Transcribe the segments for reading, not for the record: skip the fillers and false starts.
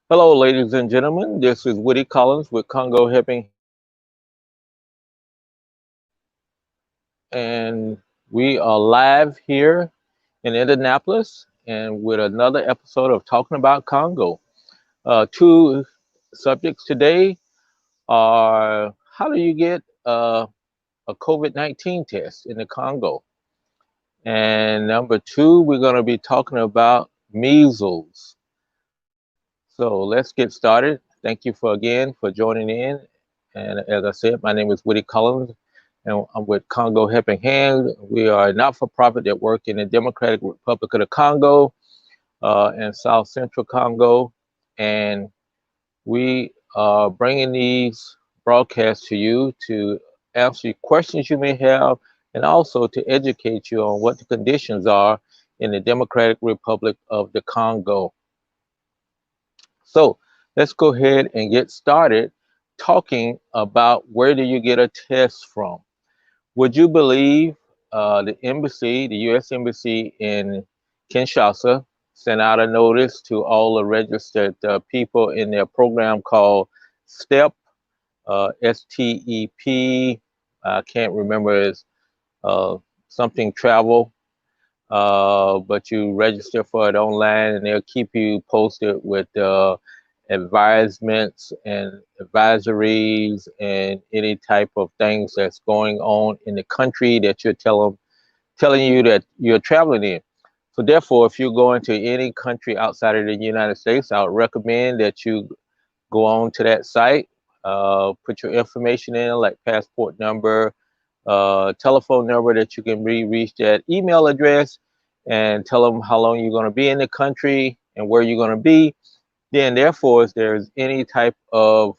Hello, ladies and gentlemen. This is Woody Collins with Congo Helping and we are live here in Indianapolis and with another episode of Talking About Congo. Two subjects today are how do you get a COVID-19 test in the Congo? And number two, we're going to be talking about measles. So let's get started. Thank you again for joining in. And as I said, my name is Woody Collins, and I'm with Congo Helping Hand. We are a not-for-profit that work in the Democratic Republic of the Congo and South Central Congo, and we are bringing these broadcasts to you to answer questions you may have, and also to educate you on what the conditions are in the Democratic Republic of the Congo. So let's go ahead and get started talking about where do you get a test from. Would you believe the embassy, the U.S. Embassy in Kinshasa, sent out a notice to all the registered people in their program called STEP, STEP. I can't remember, it's uh, something travel, but you register for it online and they'll keep you posted with advisements and advisories and any type of things that's going on in the country that you're telling you that you're traveling in. So therefore, if you're going to any country outside of the United States, I would recommend that you go on to that site, put your information in, like passport number, telephone number that you can be reached at, email address, and tell them how long you're going to be in the country and where you're going to be. Then, therefore, if there's any type of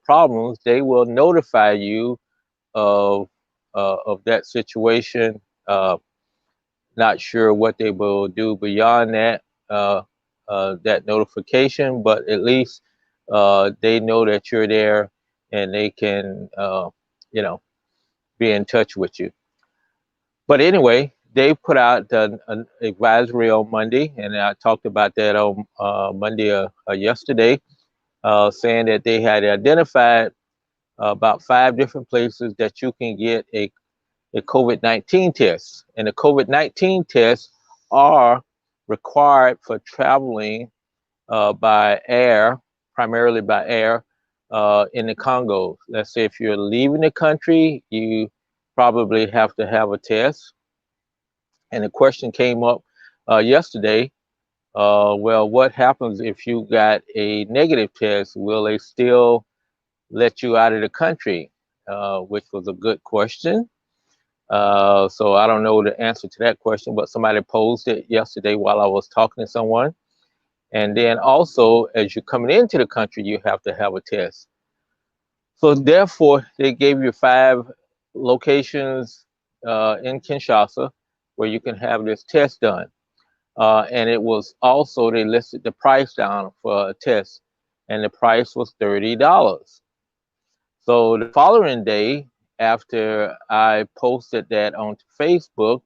problems, they will notify you of that situation. Not sure what they will do beyond that that notification, but at least they know that you're there and they can, you know, be in touch with you. But anyway, they put out an advisory on Monday, and I talked about that on Monday yesterday, saying that they had identified about 5 different places that you can get a COVID-19 test. And the COVID-19 tests are required for traveling by air, primarily by air, in the Congo. Let's say if you're leaving the country, you probably have to have a test. And the question came up yesterday, well, what happens if you got a negative test? Will they still let you out of the country? Which was a good question. So I don't know the answer to that question, but somebody posed it yesterday while I was talking to someone. And then also, as you're coming into the country, you have to have a test. So therefore, they gave you 5 locations in Kinshasa where you can have this test done. And it was also, they listed the price down for a test, and the price was $30. So the following day, after I posted that on Facebook,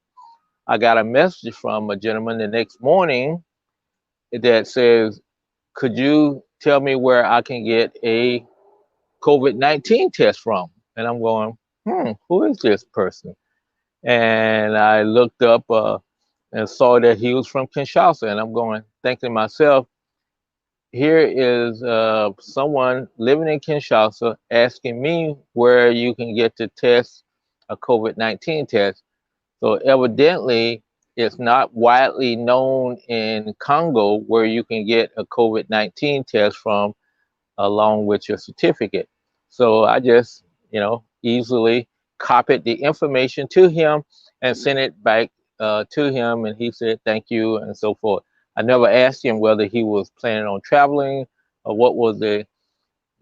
I got a message from a gentleman the next morning that says, could you tell me where I can get a COVID-19 test from? And I'm going, who is this person? And I looked up and saw that he was from Kinshasa. And I'm going, thinking to myself, here is someone living in Kinshasa asking me where you can get to test a COVID-19 test. So evidently, it's not widely known in Congo where you can get a COVID-19 test from along with your certificate. So I just, easily copied the information to him and sent it back to him. And he said, thank you, and so forth. I never asked him whether he was planning on traveling or what was the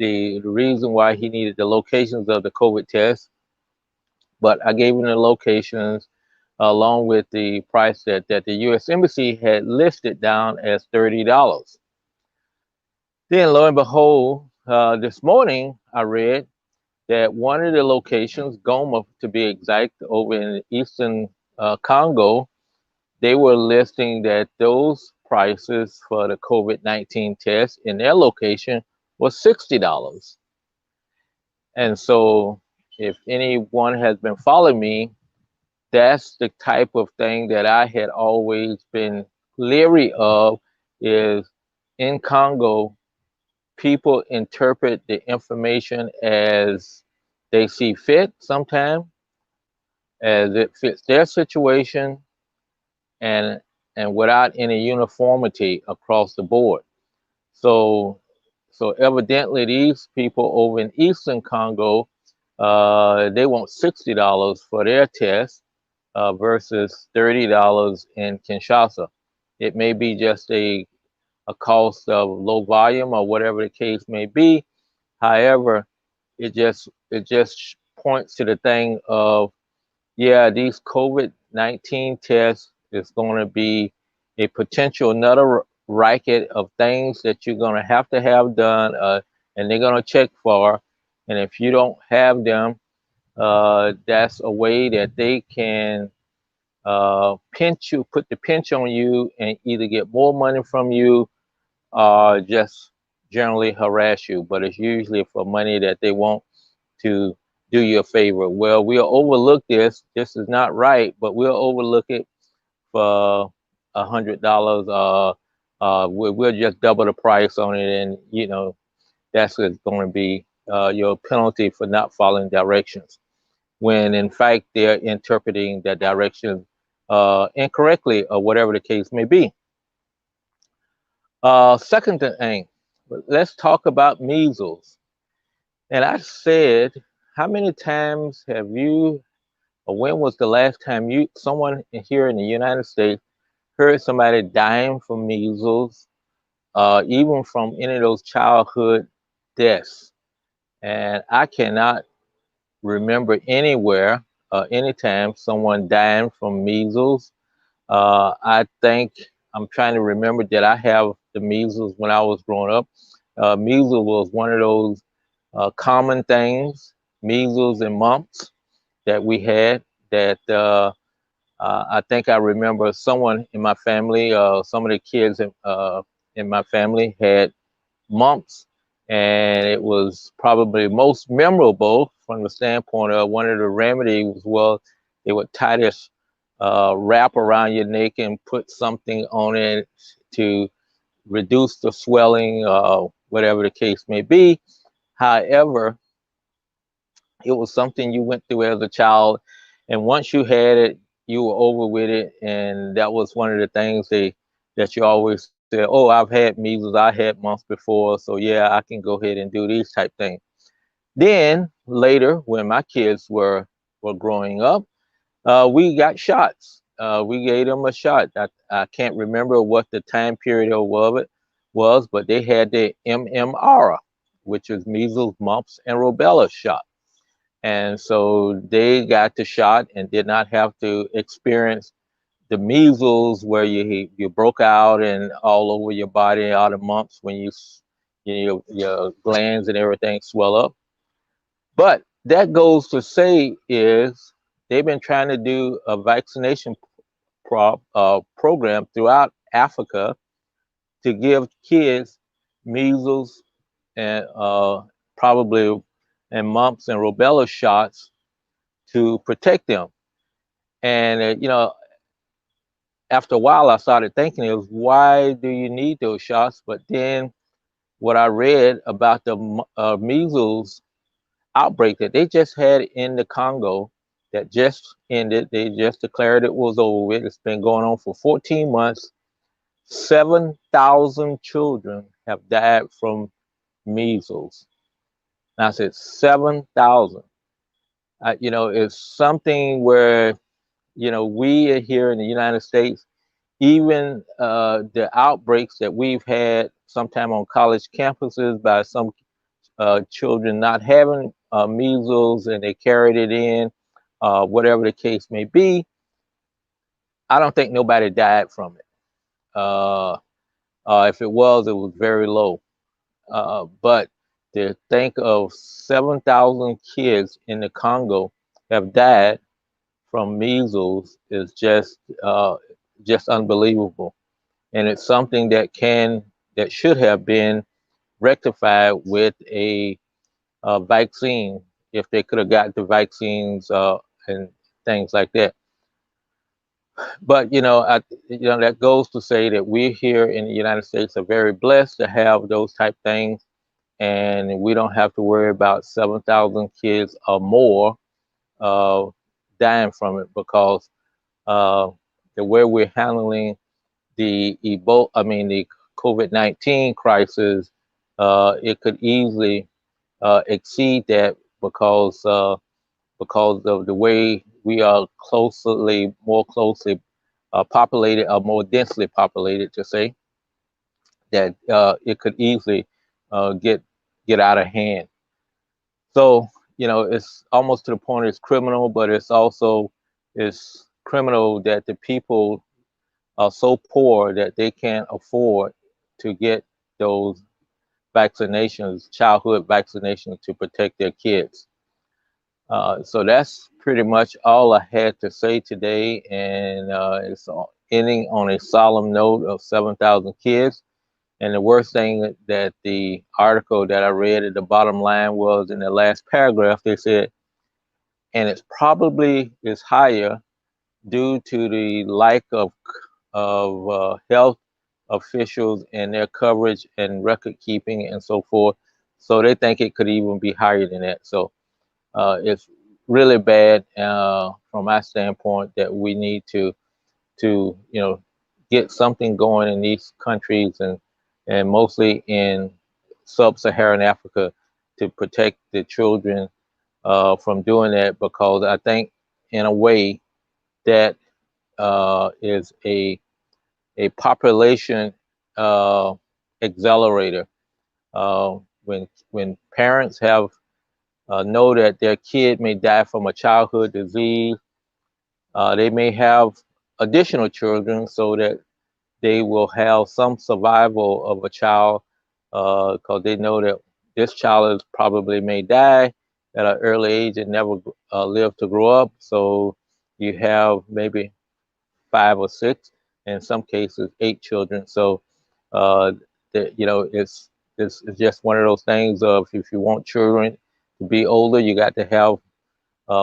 reason why he needed the locations of the COVID test. But I gave him the locations along with the price that the U.S. Embassy had listed down as $30. Then lo and behold, this morning I read that one of the locations, Goma to be exact, over in eastern Congo, they were listing that those prices for the COVID-19 test in their location was $60. And so if anyone has been following me, that's the type of thing that I had always been leery of, is in Congo, people interpret the information as they see fit sometimes, as it fits their situation, and without any uniformity across the board. So evidently these people over in Eastern Congo, they want $60 for their test versus $30 in Kinshasa. It may be just a cost of low volume or whatever the case may be. However, it just points to the thing of, yeah, these COVID-19 tests is going to be a potential another racket of things that you're going to have done, and they're going to check for. And if you don't have them, that's a way that they can put the pinch on you and either get more money from you or just generally harass you. But it's usually for money that they want to do you a favor. Well, we'll overlook this. This is not right, but we'll overlook it for $100. We'll just double the price on it, and that's going to be your penalty for not following directions, when in fact they're interpreting the directions incorrectly, or whatever the case may be. Second thing, let's talk about measles. And I said, how many times have you, or when was the last time someone here in the United States heard somebody dying from measles, even from any of those childhood deaths? And I cannot remember anywhere, anytime someone dying from measles. I think I'm trying to remember, did I have the measles when I was growing up? Measles was one of those common things, measles and mumps that we had, that I think I remember someone in my family, some of the kids in my family had mumps, and it was probably most memorable from the standpoint of one of the remedies. Well, they would tie this wrap around your neck and put something on it to reduce the swelling, whatever the case may be. However, it was something you went through as a child, and once you had it, you were over with it. And that was one of the things that you always said, oh, I've had measles, I had mumps before, so yeah, I can go ahead and do these type things. Then later, when my kids were growing up, we got shots. We gave them a shot. I can't remember what the time period of it was, but they had the MMR, which is measles, mumps, and rubella shot. And so they got the shot and did not have to experience the measles, where you broke out and all over your body, all the mumps when your glands and everything swell up. But that goes to say is they've been trying to do a vaccination program throughout Africa to give kids measles and probably and mumps and rubella shots to protect them. And after a while, I started thinking, it was, why do you need those shots? But then what I read about the measles outbreak that they just had in the Congo that just ended, they just declared it was over with. It's been going on for 14 months. 7,000 children have died from measles. And I said 7,000. It's something where, we here in the United States, even the outbreaks that we've had sometime on college campuses by some children not having measles, and they carried it in, whatever the case may be, I don't think nobody died from it. If it was very low. But to think of 7,000 kids in the Congo have died from measles is just unbelievable. and it's something that should have been rectified with a vaccine if they could have got the vaccines and things like that. But that goes to say that we here in the United States are very blessed to have those type things, and we don't have to worry about 7,000 kids or more uh, dying from it because uh, the way we're handling the COVID-19 crisis, it could easily exceed that because of the way we are more closely populated, or more densely populated, to say that it could easily get out of hand. So it's almost to the point it's criminal, but it's criminal that the people are so poor that they can't afford to get those vaccinations, childhood vaccinations, to protect their kids. So that's pretty much all I had to say today, and it's ending on a solemn note of 7,000 kids. And the worst thing that the article that I read at the bottom line was, in the last paragraph, they said, and it's probably is higher due to the lack of health officials and their coverage and record keeping and so forth. So they think it could even be higher than that. So it's really bad from my standpoint that we need to get something going in these countries, and mostly in sub-Saharan Africa, to protect the children from doing that, because I think in a way that is a population uh, accelerator. When parents have know that their kid may die from a childhood disease, they may have additional children so that they will have some survival of a child, because they know that this child is probably may die at an early age and never live to grow up. So you have maybe 5 or 6, in some cases 8 children. So uh, it's just one of those things of, if you want children to be older, you got to have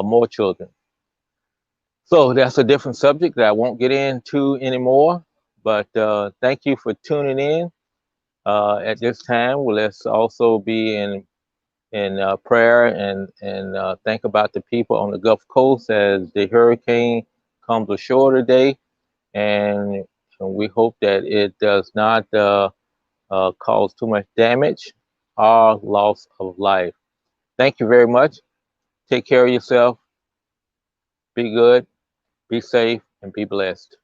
more children. So that's a different subject that I won't get into anymore. But thank you for tuning in. At this time, well, let's also be in prayer and think about the people on the Gulf Coast as the hurricane comes ashore today, and we hope that it does not cause too much damage or loss of life. Thank you very much. Take care of yourself. Be good, be safe, and be blessed.